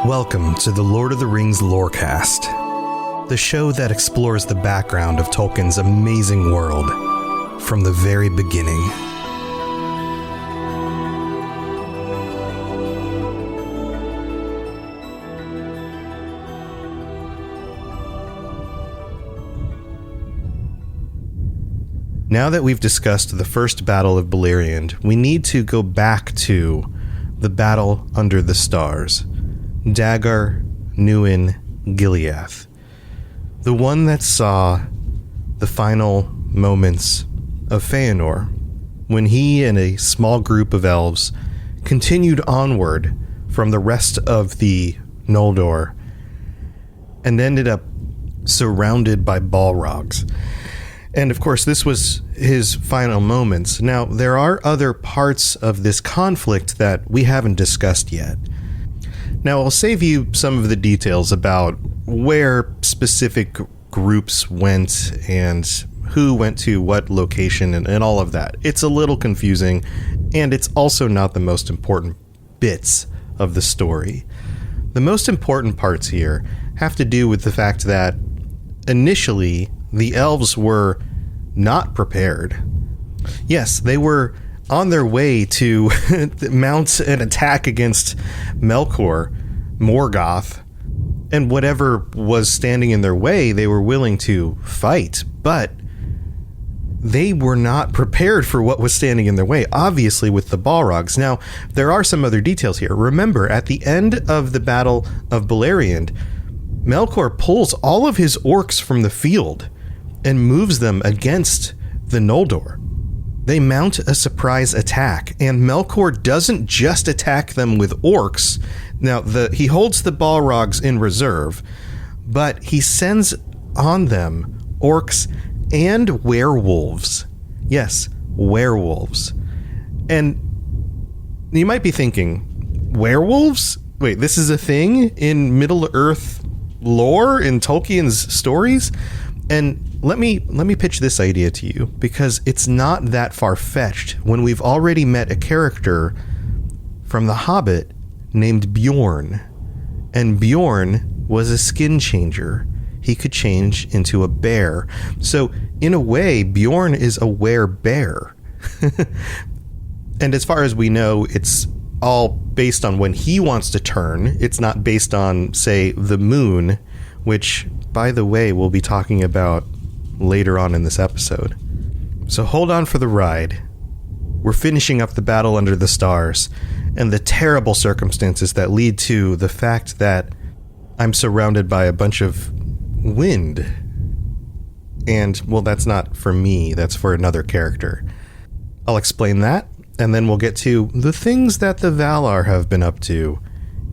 Welcome to the Lord of the Rings Lorecast, the show that explores the background of Tolkien's amazing world from the very beginning. Now that we've discussed the first battle of Beleriand, we need to go back to the battle under the stars. Dagor, Nuin, Gileath. The one that saw the final moments of Feanor, when he and a small group of elves continued onward from the rest of the Noldor and ended up surrounded by Balrogs. And of course, this was his final moments. Now, there are other parts of this conflict that we haven't discussed yet. Now, I'll save you some of the details about where specific groups went and who went to what location and all of that. It's a little confusing, and it's also not the most important bits of the story. The most important parts here have to do with the fact that initially the elves were not prepared. Yes, they were on their way to mount an attack against Melkor, Morgoth, and whatever was standing in their way, they were willing to fight, but they were not prepared for what was standing in their way, obviously with the Balrogs. Now, there are some other details here. Remember, at the end of the Battle of Beleriand, Melkor pulls all of his orcs from the field and moves them against the Noldor. They mount a surprise attack, and Melkor doesn't just attack them with orcs. Now, he holds the Balrogs in reserve, but he sends on them orcs and werewolves. Yes, werewolves. And you might be thinking, werewolves? Wait, this is a thing in Middle-earth lore, in Tolkien's stories? And let me pitch this idea to you, because it's not that far-fetched when we've already met a character from The Hobbit named Bjorn. And Bjorn was a skin changer. He could change into a bear. So, in a way, Bjorn is a were-bear. And as far as we know, it's all based on when he wants to turn. It's not based on, say, the moon, which, by the way, we'll be talking about later on in this episode. So hold on for the ride. We're finishing up the battle under the stars and the terrible circumstances that lead to the fact that I'm surrounded by a bunch of wind. And, well, that's not for me, that's for another character. I'll explain that, and then we'll get to the things that the Valar have been up to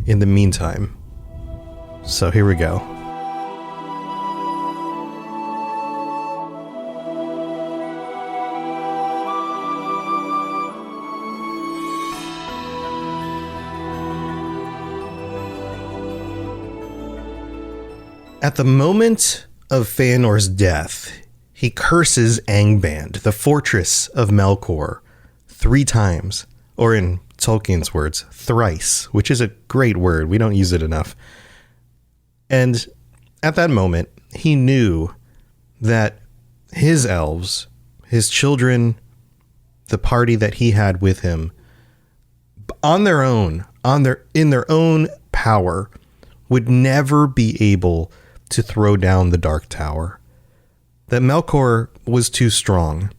in the meantime. So here we go. At the moment of Feanor's death, he curses Angband, the fortress of Melkor, 3 times, or in Tolkien's words, thrice, which is a great word. We don't use it enough. And at that moment, he knew that his elves, his children, the party that he had with him, on their own, in their own power, would never be able to throw down the Dark Tower. That Melkor was too strong.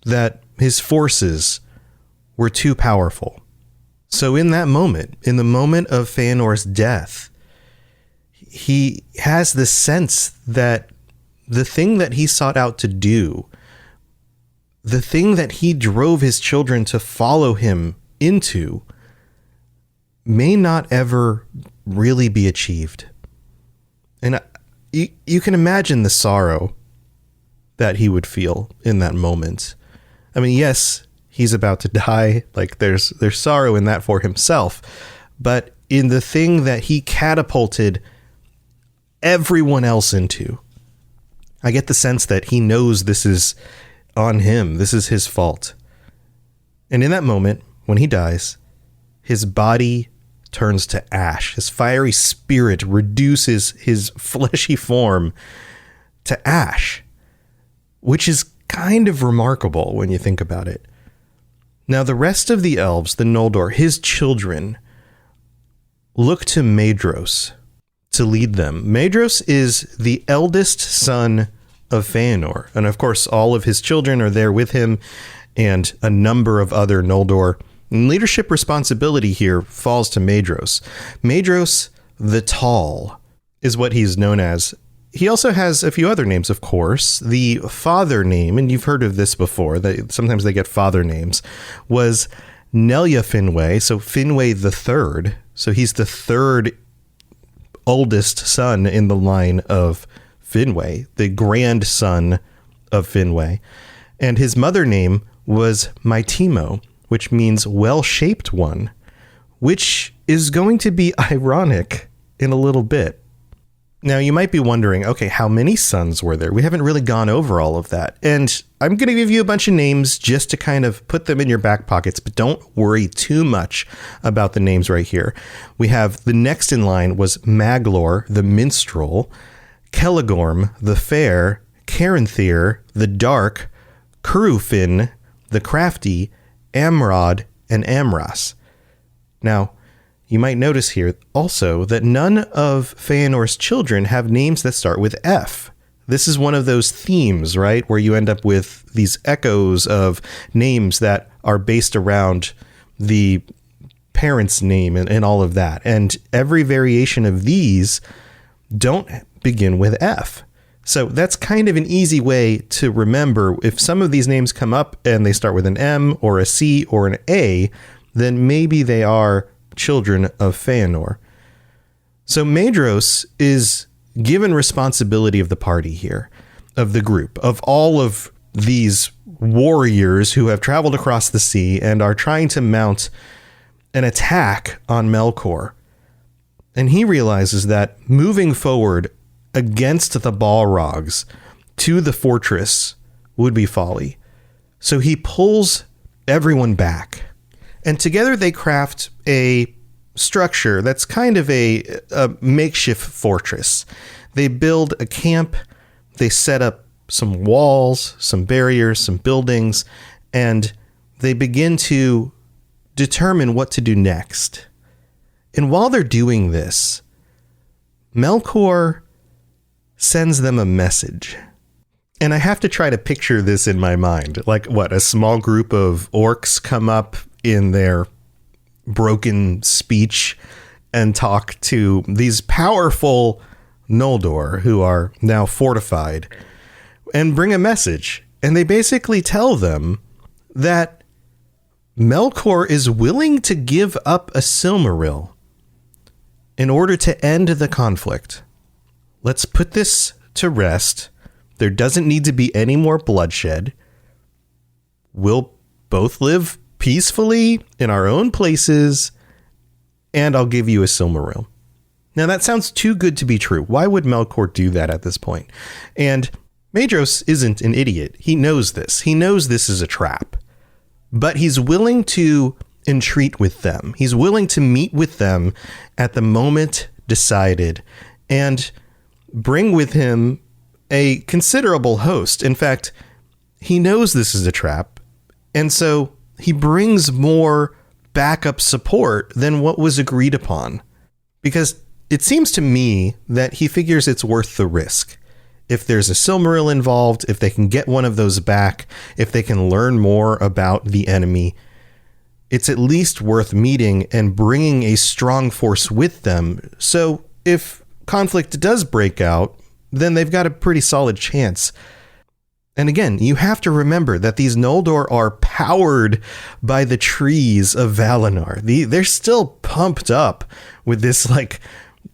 That his forces were too powerful. So in that moment, in the moment of Feanor's death, he has the sense that the thing that he sought out to do, the thing that he drove his children to follow him into, may not ever really be achieved. And you can imagine the sorrow that he would feel in that moment. I mean, yes, he's about to die. Like, there's sorrow in that for himself. But in the thing that he catapulted everyone else into, I get the sense that he knows this is on him. This is his fault. And in that moment, when he dies, his body turns to ash. His fiery spirit reduces his fleshy form to ash, which is kind of remarkable when you think about it. Now, the rest of the elves, the Noldor, his children, look to Maedhros to lead them. Maedhros is the eldest son of Feanor, and of course, all of his children are there with him, and a number of other Noldor. And leadership responsibility here falls to Maedhros. Maedhros the Tall is what he's known as. He also has a few other names, of course. The father name, and you've heard of this before, sometimes they get father names, was Nelia Finwë, so Finwë the Third. So he's the third oldest son in the line of Finwë, the grandson of Finwë. And his mother name was Maitimo, which means well-shaped one, which is going to be ironic in a little bit. Now, you might be wondering, okay, how many sons were there? We haven't really gone over all of that. And I'm going to give you a bunch of names just to kind of put them in your back pockets, but don't worry too much about the names right here. We have the next in line was Maglor, the minstrel, Celegorm, the fair, Caranthir, the dark, Curufin, the crafty, Amrod, and Amras. Now, you might notice here also that none of Feanor's children have names that start with F. This is one of those themes, right, where you end up with these echoes of names that are based around the parent's name and all of that. And every variation of these don't begin with F. So that's kind of an easy way to remember. If some of these names come up and they start with an M or a C or an A, then maybe they are children of Feanor. So Maedhros is given responsibility of the party here, of the group, of all of these warriors who have traveled across the sea and are trying to mount an attack on Melkor. And he realizes that moving forward against the Balrogs to the fortress would be folly. So he pulls everyone back. And together they craft a structure that's kind of a makeshift fortress. They build a camp, they set up some walls, some barriers, some buildings, and they begin to determine what to do next. And while they're doing this, Melkor sends them a message. And I have to try to picture this in my mind. Like, what, a small group of orcs come up in their broken speech and talk to these powerful Noldor who are now fortified and bring a message. And they basically tell them that Melkor is willing to give up a Silmaril in order to end the conflict. Let's put this to rest. There doesn't need to be any more bloodshed. We'll both live peacefully in our own places, and I'll give you a Silmaril. Now, that sounds too good to be true. Why would Melkor do that at this point? And Maedhros isn't an idiot. He knows this. He knows this is a trap. But he's willing to entreat with them. He's willing to meet with them at the moment decided and bring with him a considerable host. In fact, he knows this is a trap, and so he brings more backup support than what was agreed upon. Because it seems to me that he figures it's worth the risk. If there's a Silmaril involved, if they can get one of those back, if they can learn more about the enemy, it's at least worth meeting and bringing a strong force with them. So if conflict does break out, then they've got a pretty solid chance. And again, you have to remember that these Noldor are powered by the trees of Valinor. They're still pumped up with this like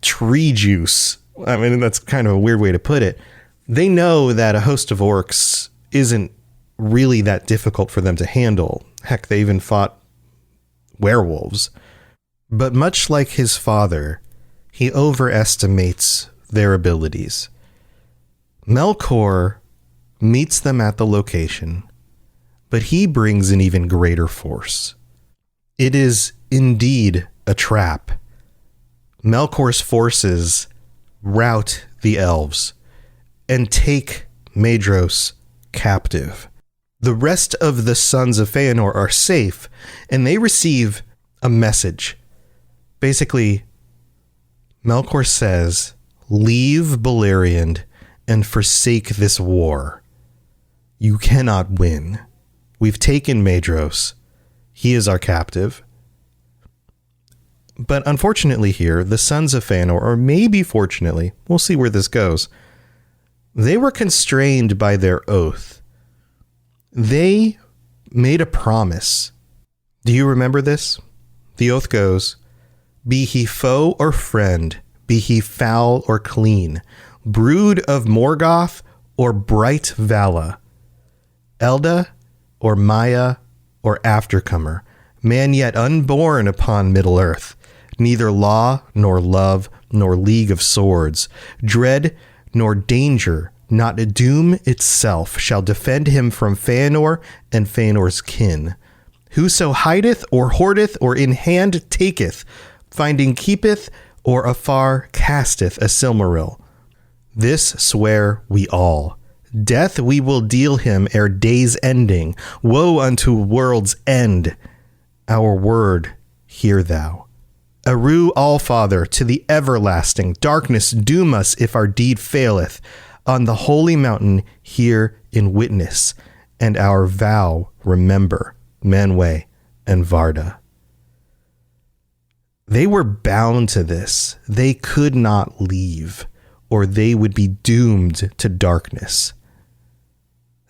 tree juice. I mean, that's kind of a weird way to put it. They know that a host of orcs isn't really that difficult for them to handle. Heck, they even fought werewolves. But much like his father, he overestimates their abilities. Melkor meets them at the location, but he brings an even greater force. It is indeed a trap, Melkor's forces rout the elves and take Maedhros captive. The rest of the sons of Feanor are safe, and they receive a message. Basically, Melkor says, leave Beleriand and forsake this war. You cannot win. We've taken Maedhros. He is our captive. But unfortunately here, the sons of Feanor, or maybe fortunately, we'll see where this goes, they were constrained by their oath. They made a promise. Do you remember this? The oath goes, be he foe or friend, be he foul or clean, brood of Morgoth or bright Vala, Elda or Maya or aftercomer, man yet unborn upon Middle-earth, neither law nor love nor league of swords, dread nor danger, not doom itself, shall defend him from Feanor and Feanor's kin. Whoso hideth or hoardeth or in hand taketh, finding keepeth or afar casteth a Silmaril. This swear we all. Death we will deal him ere day's ending. Woe unto world's end. Our word hear thou. Aru Allfather, to the everlasting darkness doom us if our deed faileth. On the holy mountain hear in witness, and our vow remember, Manwë and Varda. They were bound to this. They could not leave, or they would be doomed to darkness.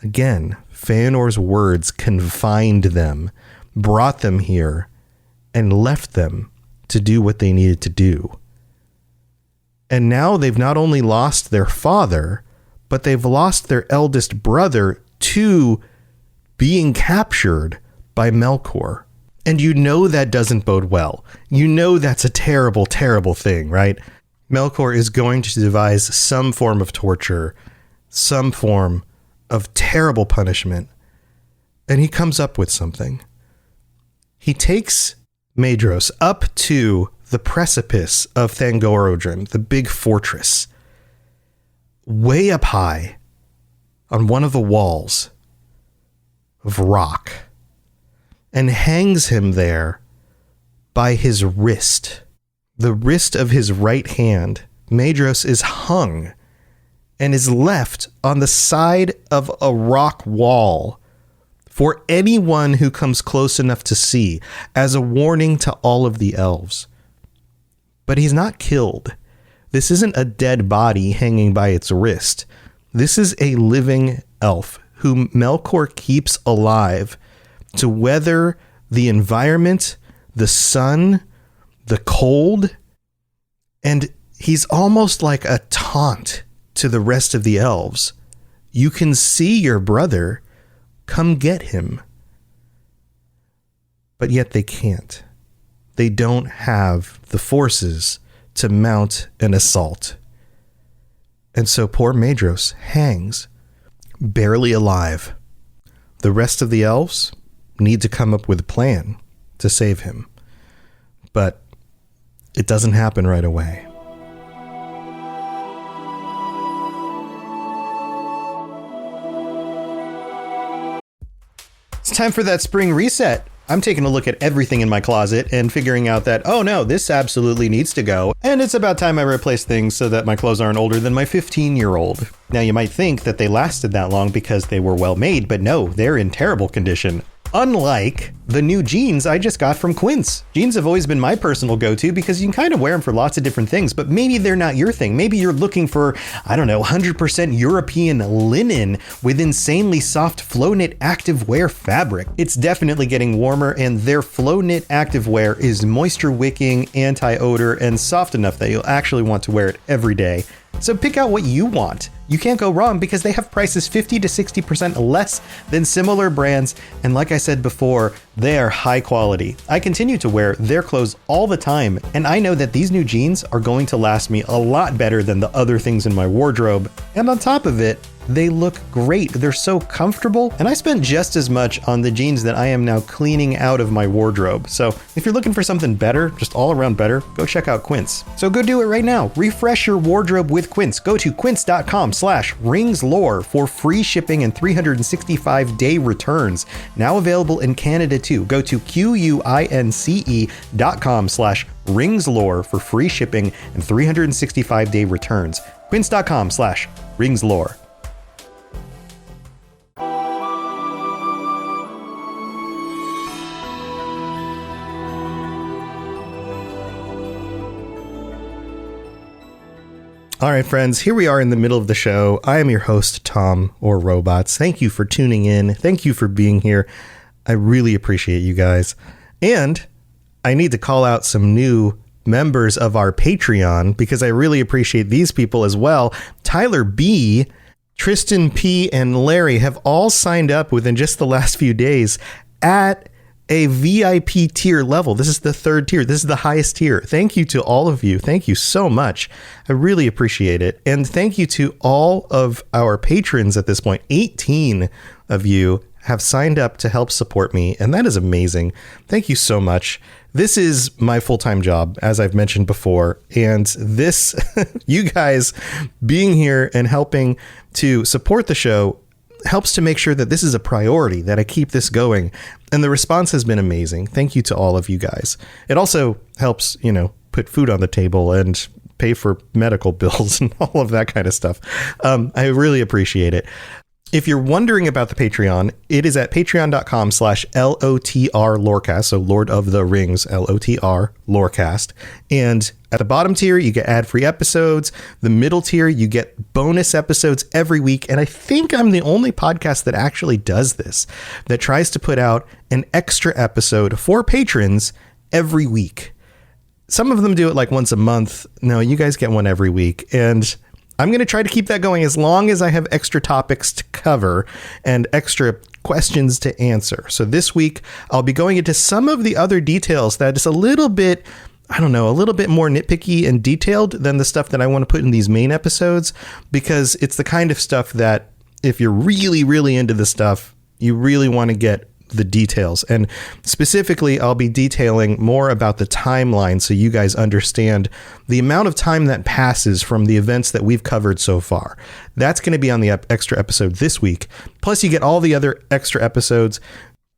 Again, Feanor's words confined them, brought them here, and left them to do what they needed to do. And now they've not only lost their father, but they've lost their eldest brother to being captured by Melkor. And you know that doesn't bode well. You know that's a terrible, terrible thing, right? Melkor is going to devise some form of torture, some form of terrible punishment, and he comes up with something. He takes Maedhros up to the precipice of Thangorodrim, the big fortress, way up high on one of the walls of rock, and hangs him there by his wrist. The wrist of his right hand. Maedhros is hung and is left on the side of a rock wall for anyone who comes close enough to see, as a warning to all of the elves. But he's not killed. This isn't a dead body hanging by its wrist. This is a living elf whom Melkor keeps alive to weather the environment, the sun, the cold, and he's almost like a taunt to the rest of the elves. You can see your brother. Come get him. But yet they can't. They don't have the forces to mount an assault. And so poor Maedhros hangs, barely alive. The rest of the elves need to come up with a plan to save him. But it doesn't happen right away. It's time for that spring reset. I'm taking a look at everything in my closet and figuring out that, oh no, this absolutely needs to go. And it's about time I replace things so that my clothes aren't older than my 15-year-old. Now you might think that they lasted that long because they were well made, but no, they're in terrible condition. Unlike the new jeans I just got from Quince. Jeans have always been my personal go-to because you can kind of wear them for lots of different things, but maybe they're not your thing. Maybe you're looking for, 100% European linen with insanely soft flow knit activewear fabric. It's definitely getting warmer, and their flow knit activewear is moisture wicking, anti-odor, and soft enough that you'll actually want to wear it every day. So pick out what you want. You can't go wrong because they have prices 50 to 60% less than similar brands. And like I said before, they are high quality. I continue to wear their clothes all the time, and I know that these new jeans are going to last me a lot better than the other things in my wardrobe. And on top of it, They look great. They're so comfortable. And I spent just as much on the jeans that I am now cleaning out of my wardrobe. So if you're looking for something better, just all around better, go check out Quince. So go do it right now. Refresh your wardrobe with Quince. Go to quince.com/ringslore for free shipping and 365-day returns. Now available in Canada too. Go to quince.com/ringslore for free shipping and 365-day returns. Quince.com/ringslore. All right, friends, here we are in the middle of the show. I am your host, Tom, or Robots. Thank you for tuning in. Thank you for being here. I really appreciate you guys. And I need to call out some new members of our Patreon because I really appreciate these people as well. Tyler B., Tristan P., and Larry have all signed up within just the last few days at a VIP tier level. This is the third tier. This is the highest tier. Thank you to all of you. Thank you so much. I really appreciate it. And thank you to all of our patrons at this point. 18 of you have signed up to help support me, and that is amazing. Thank you so much. This is my full-time job, as I've mentioned before, and this, you guys being here and helping to support the show helps to make sure that this is a priority, that I keep this going. And the response has been amazing. Thank you to all of you guys. It also helps, put food on the table and pay for medical bills and all of that kind of stuff. I really appreciate it. If you're wondering about the Patreon, it is at patreon.com/LOTR Lorecast. So Lord of the Rings, LOTR Lorecast. And at the bottom tier, you get ad-free episodes. The middle tier, you get bonus episodes every week. And I think I'm the only podcast that actually does this, that tries to put out an extra episode for patrons every week. Some of them do it like once a month. No, you guys get one every week. And I'm going to try to keep that going as long as I have extra topics to cover and extra questions to answer. So this week, I'll be going into some of the other details that is a little bit more nitpicky and detailed than the stuff that I want to put in these main episodes, because it's the kind of stuff that if you're really, really into the stuff, you really want to get the details. And specifically, I'll be detailing more about the timeline so you guys understand the amount of time that passes from the events that we've covered so far. That's going to be on the extra episode this week. Plus, you get all the other extra episodes,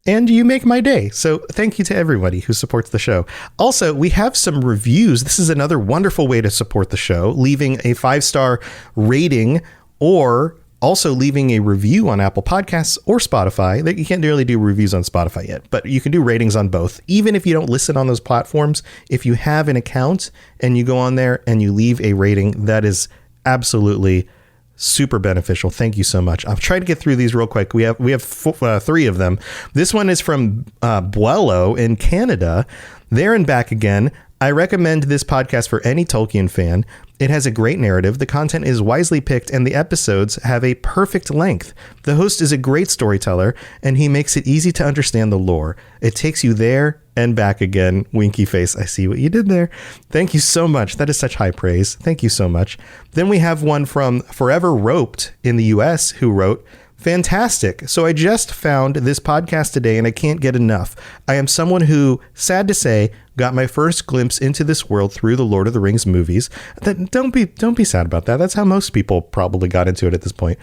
and you make my day. So thank you to everybody who supports the show. Also, we have some reviews. This is another wonderful way to support the show, leaving a 5-star rating or also leaving a review on Apple Podcasts or Spotify. You can't really do reviews on Spotify yet, but you can do ratings on both. Even if you don't listen on those platforms, if you have an account and you go on there and you leave a rating, that is absolutely super beneficial. Thank you so much. I'll try to get through these real quick. We have 3 of them. This one is from Buello in Canada. There and back again. I recommend this podcast for any Tolkien fan. It has a great narrative, the content is wisely picked, and the episodes have a perfect length. The host is a great storyteller, and he makes it easy to understand the lore. It takes you there and back again. Winky face. I see what you did there. Thank you so much. That is such high praise. Thank you so much. Then we have one from Forever Roped in the US who wrote, fantastic. So I just found this podcast today and I can't get enough. I am someone who, sad to say, got my first glimpse into this world through the Lord of the Rings movies. Don't be sad about that. That's how most people probably got into it at this point.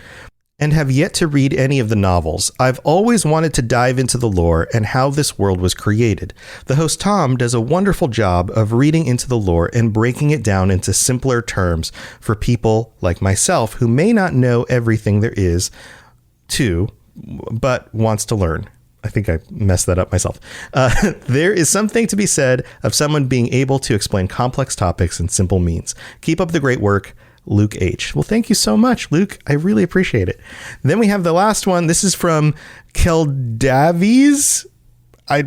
And have yet to read any of the novels. I've always wanted to dive into the lore and how this world was created. The host Tom does a wonderful job of reading into the lore and breaking it down into simpler terms for people like myself who may not know everything there is to, but wants to learn. I think I messed that up myself. There is something to be said of someone being able to explain complex topics in simple means. Keep up the great work, Luke H. Well, thank you so much, Luke. I really appreciate it. Then we have the last one. This is from Keldavies.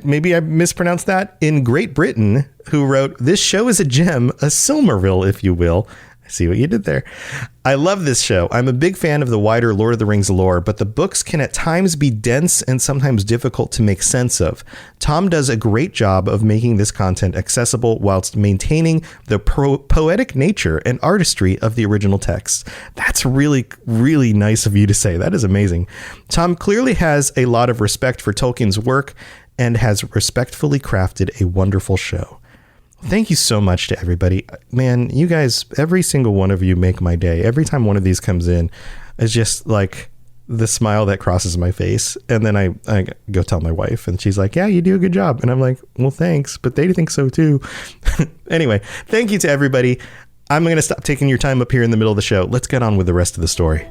Maybe I mispronounced that, in Great Britain, who wrote, this show is a gem, a Silmaril, if you will. I see what you did there. I love this show. I'm a big fan of the wider Lord of the Rings lore, but the books can at times be dense and sometimes difficult to make sense of. Tom does a great job of making this content accessible whilst maintaining the poetic nature and artistry of the original text. That's really, really nice of you to say. That is amazing. Tom clearly has a lot of respect for Tolkien's work and has respectfully crafted a wonderful show. Thank you so much to everybody. Man, you guys, every single one of you make my day. Every time one of these comes in, it's just like the smile that crosses my face. And then I go tell my wife and she's like, yeah, you do a good job. And I'm like, well, thanks, but they think so too. Anyway, thank you to everybody. I'm going to stop taking your time up here in the middle of the show. Let's get on with the rest of the story.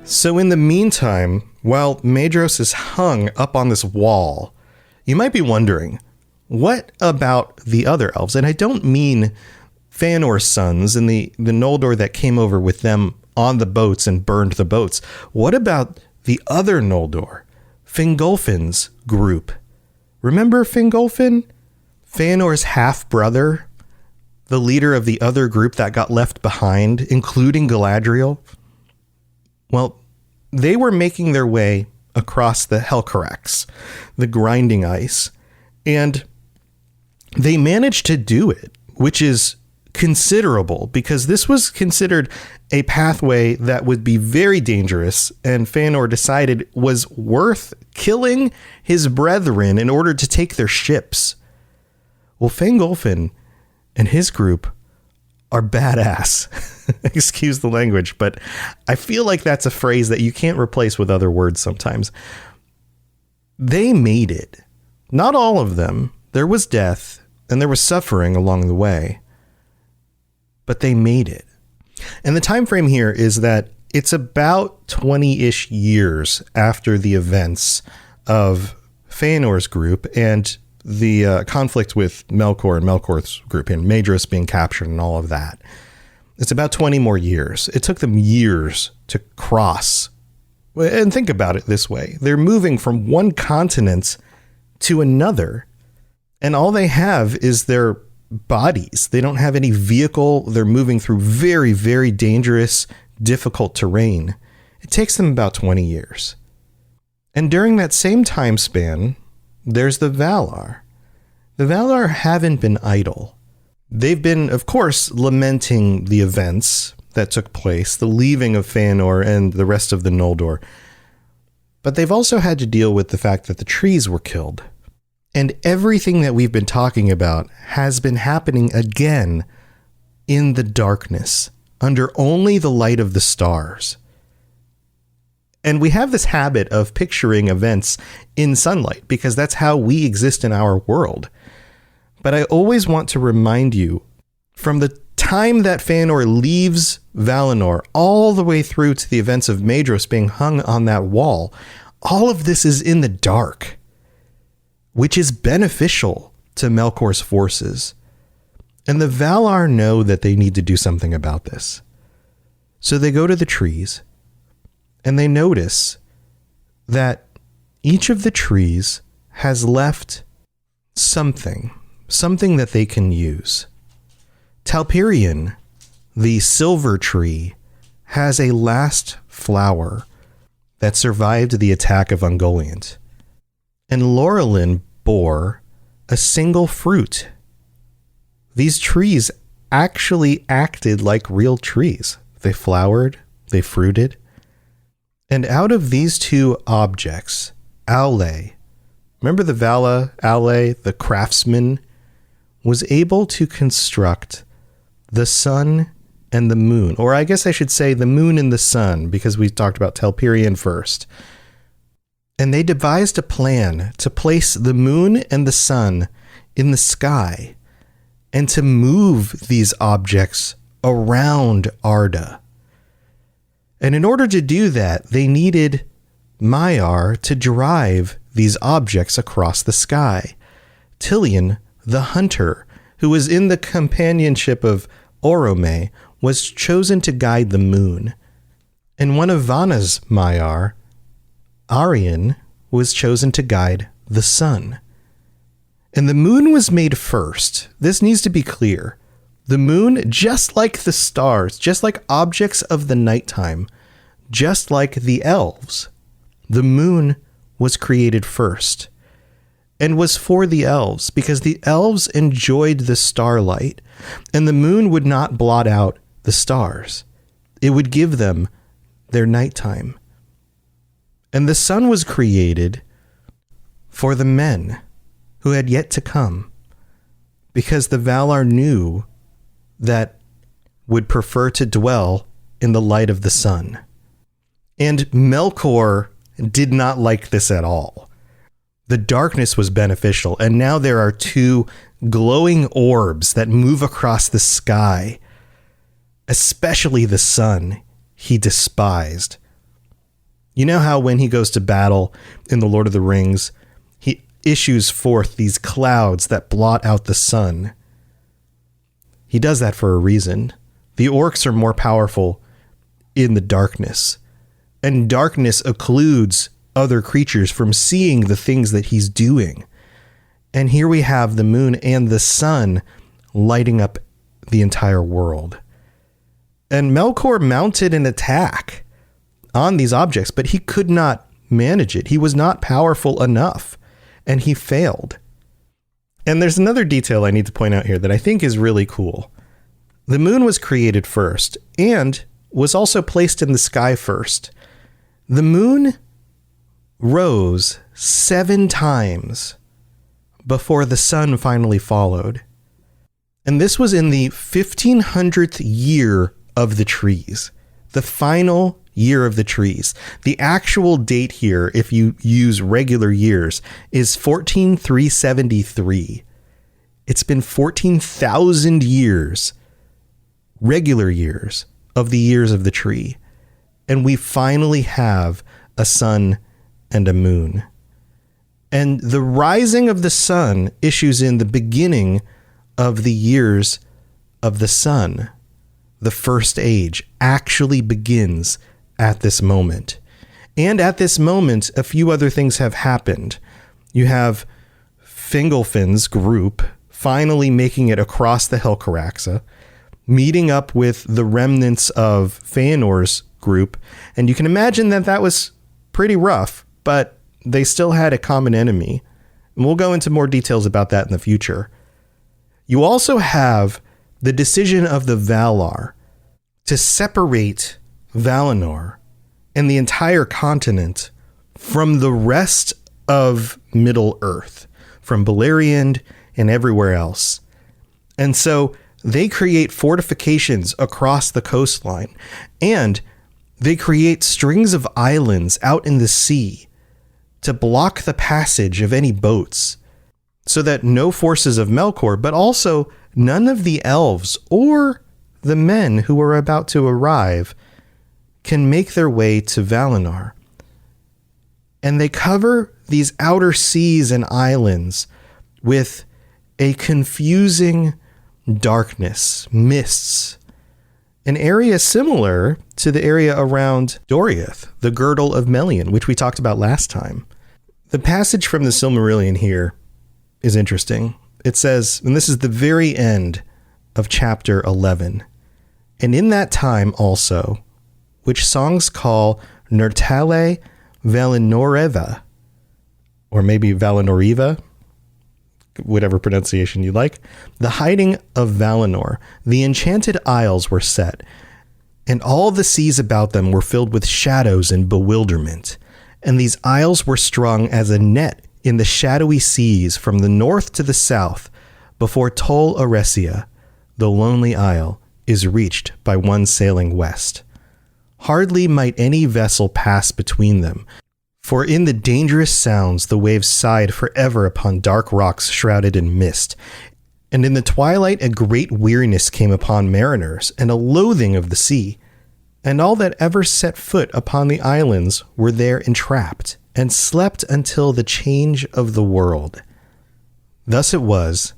So in the meantime, while Maedhros is hung up on this wall, you might be wondering, what about the other elves? And I don't mean Feanor's sons and the Noldor that came over with them on the boats and burned the boats. What about the other Noldor, Fingolfin's group? Remember Fingolfin? Feanor's half-brother, the leader of the other group that got left behind, including Galadriel? Well, they were making their way across the Helcarax, the grinding ice, and they managed to do it, which is considerable because this was considered a pathway that would be very dangerous, and Feanor decided was worth killing his brethren in order to take their ships. Well, Fingolfin and his group are badass. Excuse the language, but I feel like that's a phrase that you can't replace with other words sometimes. They made it. Not all of them. There was death and there was suffering along the way, but they made it. And the time frame here is that it's about 20-ish years after the events of Feanor's group and the conflict with Melkor and Melkor's group and Maedhros being captured and all of that. It's about 20 more years. It took them years to cross. And think about it this way. They're moving from one continent to another, and all they have is their bodies. They don't have any vehicle. They're moving through very, very dangerous, difficult terrain. It takes them about 20 years. And during that same time span, there's the Valar. The Valar haven't been idle. They've been, of course, lamenting the events that took place, the leaving of Feanor and the rest of the Noldor. But they've also had to deal with the fact that the trees were killed. And everything that we've been talking about has been happening again in the darkness, under only the light of the stars. And we have this habit of picturing events in sunlight because that's how we exist in our world. But I always want to remind you, from the time that Feanor leaves Valinor all the way through to the events of Maedhros being hung on that wall, all of this is in the dark, which is beneficial to Melkor's forces. And the Valar know that they need to do something about this. So they go to the trees, and they notice that each of the trees has left something that they can use. Talpirion, the silver tree, has a last flower that survived the attack of Ungoliant. And Laurelin bore a single fruit. These trees actually acted like real trees. They flowered, they fruited. And out of these two objects, Aule, remember the Vala, Aule, the craftsman, was able to construct the sun and the moon. Or I guess I should say the moon and the sun, because we talked about Talpirion first. And they devised a plan to place the moon and the sun in the sky and to move these objects around Arda. And in order to do that, they needed Maiar to drive these objects across the sky. Tilion, the hunter, who was in the companionship of Orome, was chosen to guide the moon, and one of Vana's Maiar, Arion, was chosen to guide the sun. And the moon was made first. This needs to be clear. The moon, just like the stars, just like objects of the nighttime, just like the elves, the moon was created first and was for the elves because the elves enjoyed the starlight and the moon would not blot out the stars. It would give them their nighttime. And the sun was created for the men who had yet to come, because the Valar knew that would prefer to dwell in the light of the sun. And Melkor did not like this at all. The darkness was beneficial, and now there are two glowing orbs that move across the sky. Especially the sun, he despised. You know how when he goes to battle in The Lord of the Rings, he issues forth these clouds that blot out the sun? He does that for a reason. The orcs are more powerful in the darkness, and darkness occludes other creatures from seeing the things that he's doing. And here we have the moon and the sun lighting up the entire world. And Melkor mounted an attack on these objects, but he could not manage it. He was not powerful enough, and he failed. And there's another detail I need to point out here that I think is really cool. The moon was created first and was also placed in the sky first. The moon rose 7 times before the sun finally followed. And this was in the 1500th year of the trees, the final year of the trees. The actual date here, if you use regular years, is 14373. It's been 14,000 years, regular years, of the years of the tree. And we finally have a sun and a moon. And the rising of the sun issues in the beginning of the years of the sun. The first age actually begins at this moment. And at this moment, a few other things have happened. You have Fingolfin's group finally making it across the Helcaraxa, meeting up with the remnants of Feanor's group. And you can imagine that that was pretty rough, but they still had a common enemy. And we'll go into more details about that in the future. You also have the decision of the Valar to separate Valinor and the entire continent from the rest of Middle-earth, from Beleriand and everywhere else. And so they create fortifications across the coastline, and they create strings of islands out in the sea to block the passage of any boats, so that no forces of Melkor, but also none of the elves or the men who are about to arrive, can make their way to Valinor. And they cover these outer seas and islands with a confusing darkness, mists, an area similar to the area around Doriath, the girdle of Melian, which we talked about last time. The passage from the Silmarillion here is interesting. It says, and this is the very end of chapter 11, and in that time also, which songs call Nertale Valinoreva, or maybe Valinoriva, whatever pronunciation you like, the hiding of Valinor, the enchanted isles were set, and all the seas about them were filled with shadows and bewilderment, and these isles were strung as a net in the shadowy seas from the north to the south, before Tol Eressëa, the lonely isle, is reached by one sailing west. Hardly might any vessel pass between them, for in the dangerous sounds the waves sighed forever upon dark rocks shrouded in mist, and in the twilight a great weariness came upon mariners, and a loathing of the sea, and all that ever set foot upon the islands were there entrapped, and slept until the change of the world. Thus it was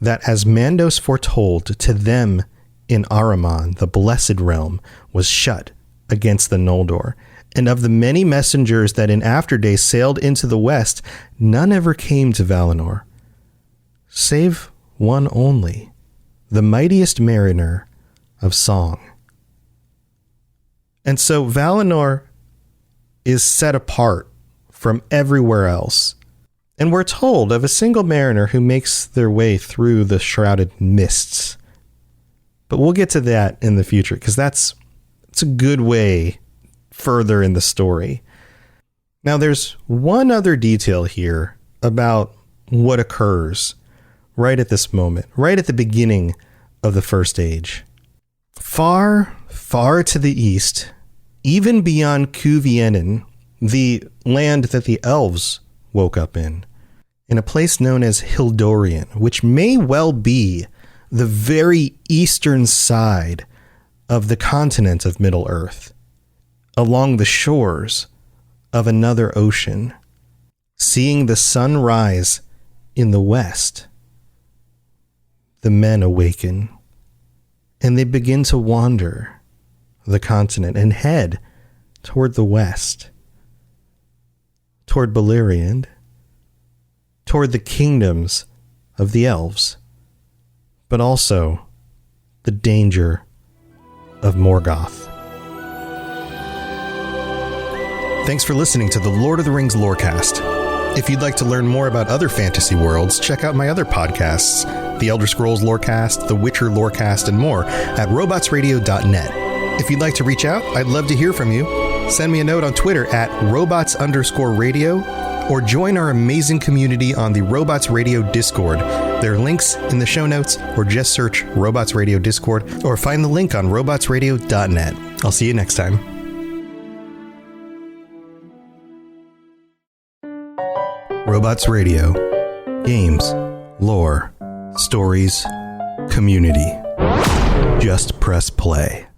that, as Mandos foretold, to them in Ahriman, the Blessed Realm, was shut against the Noldor. And of the many messengers that in after days sailed into the west, none ever came to Valinor, save one only, the mightiest mariner of song. And so Valinor is set apart from everywhere else. And we're told of a single mariner who makes their way through the shrouded mists. But we'll get to that in the future, because it's a good way further in the story. Now, there's one other detail here about what occurs right at this moment, right at the beginning of the First Age. Far, far to the east, even beyond Cuvienen, the land that the elves woke up in a place known as Hildorian, which may well be the very eastern side of the continent of Middle-earth, along the shores of another ocean, seeing the sun rise in the west. The men awaken, and they begin to wander the continent and head toward the west, toward Beleriand, toward the kingdoms of the elves, but also the danger of Morgoth. Thanks for listening to the Lord of the Rings Lorecast. If you'd like to learn more about other fantasy worlds, check out my other podcasts, The Elder Scrolls Lorecast, The Witcher Lorecast, and more at robotsradio.net. If you'd like to reach out, I'd love to hear from you. Send me a note on Twitter at robots_radio, or join our amazing community on the Robots Radio Discord. There are links in the show notes, or just search Robots Radio Discord, or find the link on robotsradio.net. I'll see you next time. Robots Radio. Games, lore, stories, community. Just press play.